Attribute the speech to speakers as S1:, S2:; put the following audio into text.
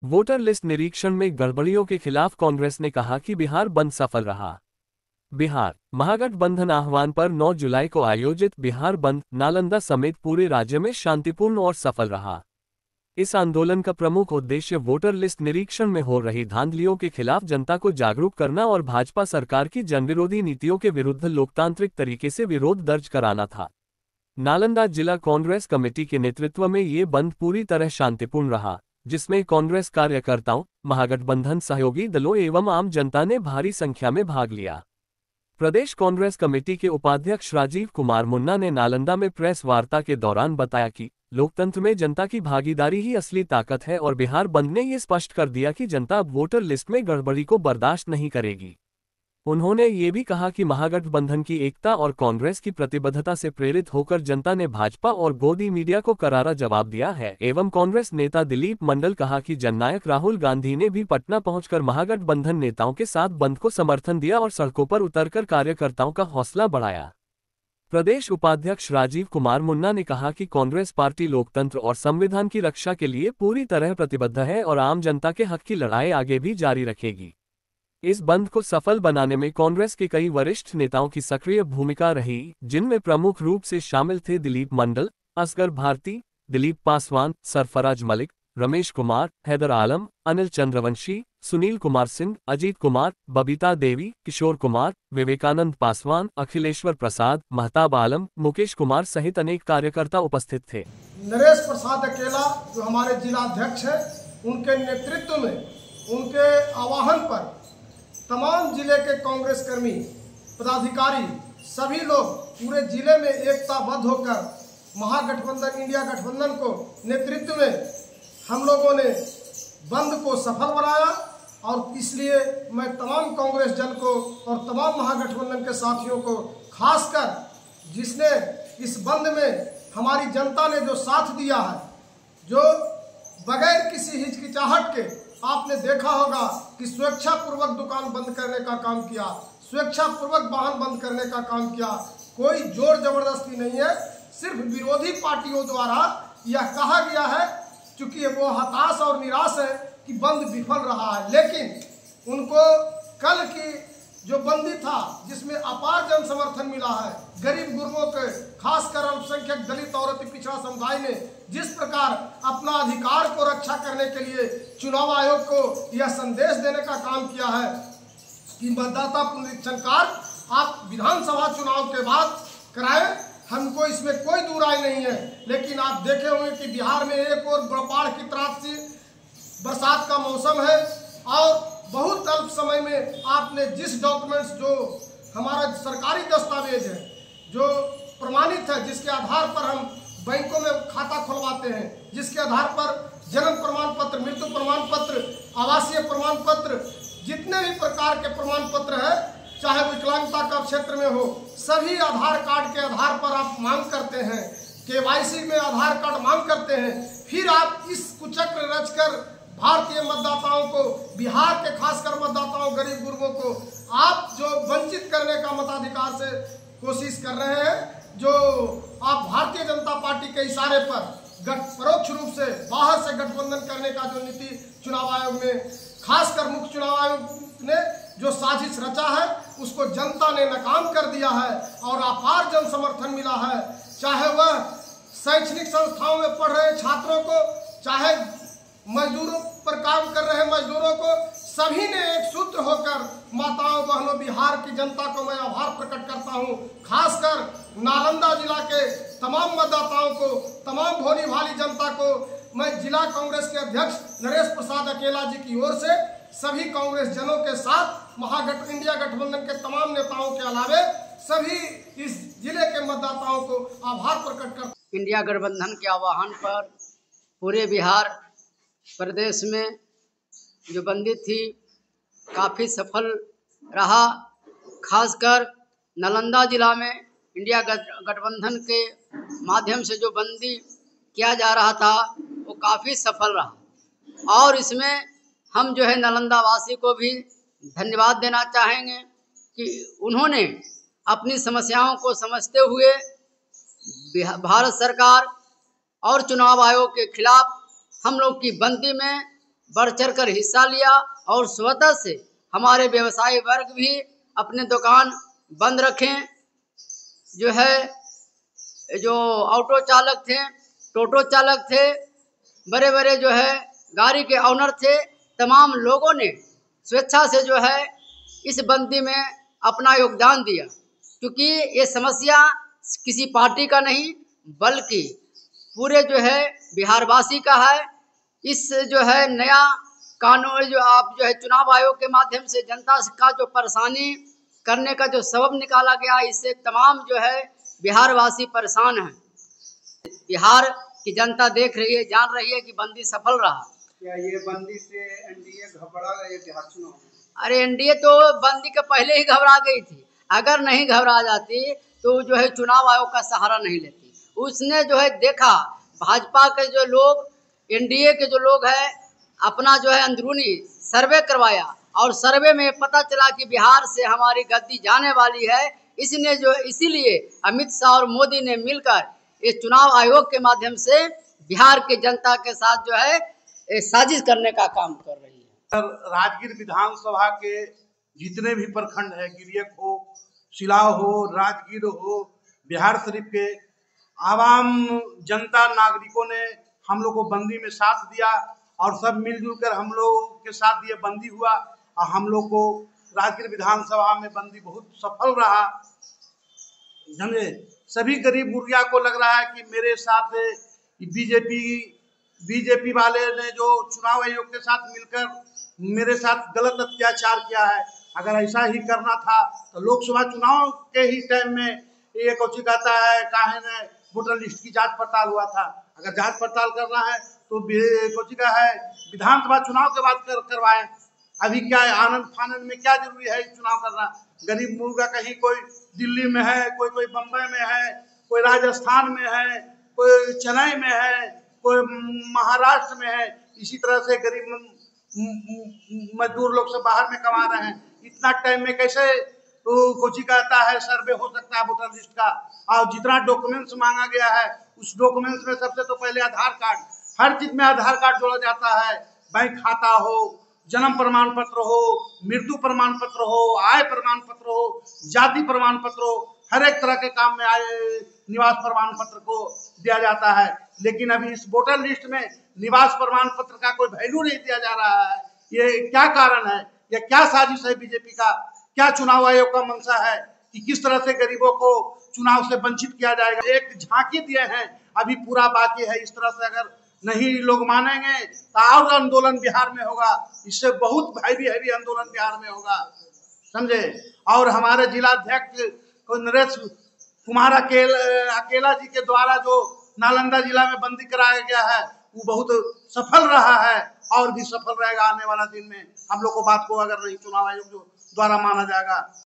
S1: Voter list निरीक्षण में गड़बड़ियों के खिलाफ कांग्रेस ने कहा कि बिहार बंद सफल रहा। बिहार महागठबंधन आह्वान पर 9 जुलाई को आयोजित बिहार बंद नालंदा समेत पूरे राज्य में शांतिपूर्ण और सफल रहा। इस आंदोलन का प्रमुख उद्देश्य वोटर लिस्ट निरीक्षण में हो रही धांधलियों के खिलाफ जनता को जागरूक करना और भाजपा सरकार की जनविरोधी नीतियों के विरुद्ध लोकतांत्रिक तरीके से विरोध दर्ज कराना था। नालंदा जिला कांग्रेस कमेटी के नेतृत्व में ये बंद पूरी तरह शांतिपूर्ण रहा, जिसमें कांग्रेस कार्यकर्ताओं, महागठबंधन सहयोगी दलों एवं आम जनता ने भारी संख्या में भाग लिया। प्रदेश कांग्रेस कमेटी के उपाध्यक्ष राजीव कुमार मुन्ना ने नालंदा में प्रेस वार्ता के दौरान बताया कि लोकतंत्र में जनता की भागीदारी ही असली ताकत है और बिहार बंद ने ये स्पष्ट कर दिया कि जनता अब वोटर लिस्ट में गड़बड़ी को बर्दाश्त नहीं करेगी। उन्होंने ये भी कहा कि महागठबंधन की एकता और कांग्रेस की प्रतिबद्धता से प्रेरित होकर जनता ने भाजपा और गोदी मीडिया को करारा जवाब दिया है। एवं कांग्रेस नेता दिलीप मंडल कहा कि जननायक राहुल गांधी ने भी पटना पहुंचकर महागठबंधन नेताओं के साथ बंद को समर्थन दिया और सड़कों पर उतरकर कार्यकर्ताओं का हौसला बढ़ाया। प्रदेश उपाध्यक्ष राजीव कुमार मुन्ना ने कहा कि कांग्रेस पार्टी लोकतंत्र और संविधान की रक्षा के लिए पूरी तरह प्रतिबद्ध है और आम जनता के हक की लड़ाई आगे भी जारी रखेगी। इस बंद को सफल बनाने में कांग्रेस के कई वरिष्ठ नेताओं की सक्रिय भूमिका रही, जिनमें प्रमुख रूप से शामिल थे दिलीप मंडल, असगर भारती, दिलीप पासवान, सरफराज मलिक, रमेश कुमार, हैदर आलम, अनिल चंद्रवंशी, सुनील कुमार सिंह, अजीत कुमार, बबीता देवी, किशोर कुमार, विवेकानंद पासवान, अखिलेश्वर प्रसाद, महताब आलम, मुकेश कुमार सहित अनेक कार्यकर्ता उपस्थित थे।
S2: नरेश प्रसाद अकेला जो हमारे जिला अध्यक्ष हैं, उनके नेतृत्व में, उनके आह्वान पर तमाम जिले के कांग्रेस कर्मी, पदाधिकारी, सभी लोग पूरे जिले में एकताबद्ध होकर महागठबंधन, इंडिया गठबंधन को नेतृत्व में हम लोगों ने बंद को सफल बनाया। और इसलिए मैं तमाम कांग्रेस जन को और तमाम महागठबंधन के साथियों को, खासकर जिसने इस बंद में हमारी जनता ने जो साथ दिया है, जो बगैर किसी हिचकिचाहट के, आपने देखा होगा कि स्वेच्छापूर्वक दुकान बंद करने का काम किया, स्वेच्छापूर्वक वाहन बंद करने का काम किया, कोई जोर जबरदस्ती नहीं है। सिर्फ विरोधी पार्टियों द्वारा यह कहा गया है, चूंकि वो हताश और निराश है कि बंद विफल रहा है, लेकिन उनको कल की जो बंदी था जिसमें अपार जन समर्थन मिला है, गरीब गुरबों के, खासकर अल्पसंख्यक, दलित और अति पिछड़ा समुदाय ने जिस प्रकार अपना अधिकार को रक्षा करने के लिए चुनाव आयोग को यह संदेश देने का काम किया है कि मतदाता पुनरीक्षण कार्य आप विधानसभा चुनाव के बाद कराएं, हमको इसमें कोई दो राय नहीं है। लेकिन आप देखे होंगे कि बिहार में एक और बाढ़ की त्रासदी, बरसात का मौसम है और बहुत अल्प समय में आपने जिस डॉक्यूमेंट्स, जो हमारा सरकारी दस्तावेज है, जो प्रमाणित है, जिसके आधार पर हम बैंकों में खाता खुलवाते हैं, जिसके आधार पर जन्म प्रमाण पत्र, मृत्यु प्रमाण पत्र, आवासीय प्रमाण पत्र, जितने भी प्रकार के प्रमाण पत्र है, चाहे विकलांगता का क्षेत्र में हो, सभी आधार कार्ड के आधार पर आप मांग करते हैं, केवाईसी में आधार कार्ड मांग करते हैं। फिर आप इस कुचक्र रचकर भारतीय मतदाताओं को, बिहार के खासकर मतदाताओं, गरीब गुरबों को आप जो वंचित करने का मताधिकार से कोशिश कर रहे हैं, जो आप भारतीय जनता पार्टी के इशारे पर परोक्ष रूप से बाहर से गठबंधन करने का जो नीति चुनाव आयोग ने, खासकर मुख्य चुनाव आयोग ने जो साजिश रचा है, उसको जनता ने नाकाम कर दिया है और अपार जन समर्थन मिला है। चाहे वह शैक्षणिक संस्थाओं में पढ़ रहे छात्रों को, चाहे मजदूरों पर काम कर रहे मजदूरों को, सभी ने एक सूत्र होकर, माताओं बहनों, बिहार की जनता को मैं आभार प्रकट करता हूं। खासकर नालंदा जिला के तमाम मतदाताओं को, तमाम भोली भाली जनता को मैं जिला कांग्रेस के अध्यक्ष नरेश प्रसाद अकेला जी की ओर से सभी कांग्रेस जनों के साथ इंडिया गठबंधन के तमाम नेताओं के अलावे सभी इस जिले के मतदाताओं को आभार प्रकट कर
S3: इंडिया गठबंधन के आह्वान पर पूरे बिहार प्रदेश में जो बंदी थी काफ़ी सफल रहा। खासकर नालंदा जिला में इंडिया गठबंधन के माध्यम से जो बंदी किया जा रहा था वो काफ़ी सफल रहा और इसमें हम जो है नालंदा वासी को भी धन्यवाद देना चाहेंगे कि उन्होंने अपनी समस्याओं को समझते हुए भारत सरकार और चुनाव आयोग के खिलाफ हम लोग की बंदी में बढ़ चढ़ कर हिस्सा लिया और स्वतः से हमारे व्यवसायी वर्ग भी अपने दुकान बंद रखें। जो है जो ऑटो चालक थे, टोटो चालक थे, बड़े बड़े जो है गाड़ी के ऑनर थे, तमाम लोगों ने स्वेच्छा से जो है इस बंदी में अपना योगदान दिया, क्योंकि ये समस्या किसी पार्टी का नहीं बल्कि पूरे जो है बिहारवासी का है। इस जो है नया कानून जो आप जो है चुनाव आयोग के माध्यम से जनता का जो परेशानी करने का जो सबब निकाला गया, इससे तमाम जो है बिहारवासी परेशान हैं। बिहार की जनता देख रही है, जान रही है कि बंदी सफल रहा।
S4: क्या ये बंदी से एनडीए घबरा गई बिहार चुनाव में?
S3: अरे एनडीए तो बंदी के पहले ही घबरा गई थी। अगर नहीं घबरा जाती तो जो है चुनाव आयोग का सहारा नहीं लेती। उसने जो है देखा भाजपा के जो लोग, एनडीए के जो लोग हैं, अपना जो है अंदरूनी सर्वे करवाया और सर्वे में पता चला कि बिहार से हमारी गद्दी जाने वाली है। इसीलिए अमित शाह और मोदी ने मिलकर इस चुनाव आयोग के माध्यम से बिहार के जनता के साथ जो है साजिश करने का काम कर रही है।
S4: राजगीर विधानसभा के जितने भी प्रखंड है, गिरियक हो, सिलाव हो, राजगीर हो, बिहार शरीफ के आवाम जनता नागरिकों ने हम लोग को बंदी में साथ दिया और सब मिलजुल कर हम लोग के साथ ये बंदी हुआ और हम लोग को राजगीर विधानसभा में बंदी बहुत सफल रहा। समझे, सभी गरीब मुर्गिया को लग रहा है कि मेरे साथ बीजेपी वाले ने जो चुनाव आयोग के साथ मिलकर मेरे साथ गलत अत्याचार किया है। अगर ऐसा ही करना था तो लोकसभा चुनाव के ही टाइम में ये कुछ कहता है काहे ने वोटर लिस्ट की जांच पड़ताल हुआ था। अगर जांच पड़ताल करना है तो कुछ का है विधानसभा चुनाव के बाद करवाएं। अभी क्या है, आनंद फानंद में क्या जरूरी है चुनाव करना? गरीब मुर्गा कहीं कोई दिल्ली में है, कोई बम्बई में है, कोई राजस्थान में है, कोई चेन्नई में है, कोई महाराष्ट्र में है। इसी तरह से गरीब मजदूर लोग सब बाहर में कमा रहे हैं। इतना टाइम में कैसे तो कोची कहता है सर्वे हो सकता है वोटर लिस्ट का? और जितना डॉक्यूमेंट्स मांगा गया है उस डॉक्यूमेंट्स में सबसे तो पहले आधार कार्ड, हर चीज में आधार कार्ड जोड़ा जाता है। बैंक खाता हो, जन्म प्रमाण पत्र हो, मृत्यु प्रमाण पत्र हो, आय प्रमाण पत्र हो, जाति प्रमाण पत्र हो, हर एक तरह के काम में आय निवास प्रमाण पत्र को दिया जाता है। लेकिन अभी इस वोटर लिस्ट में निवास प्रमाण पत्र का कोई वैल्यू नहीं दिया जा रहा है। ये क्या कारण है? ये क्या साजिश है बीजेपी का? क्या चुनाव आयोग का मंशा है कि किस तरह से गरीबों को चुनाव से वंचित किया जाएगा? एक झांकी दिए हैं, अभी पूरा बाकी है। इस तरह से अगर नहीं लोग मानेंगे तो और आंदोलन बिहार में होगा। इससे बहुत हैवी आंदोलन बिहार में होगा, समझे। और हमारे जिलाध्यक्ष को नरेश कुमार अकेला जी के द्वारा जो नालंदा जिला में बंदी कराया गया है वो बहुत सफल रहा है और भी सफल रहेगा आने वाला दिन में। हम लोग को बात को अगर नहीं चुनाव आयोग जो द्वारा माना जाएगा।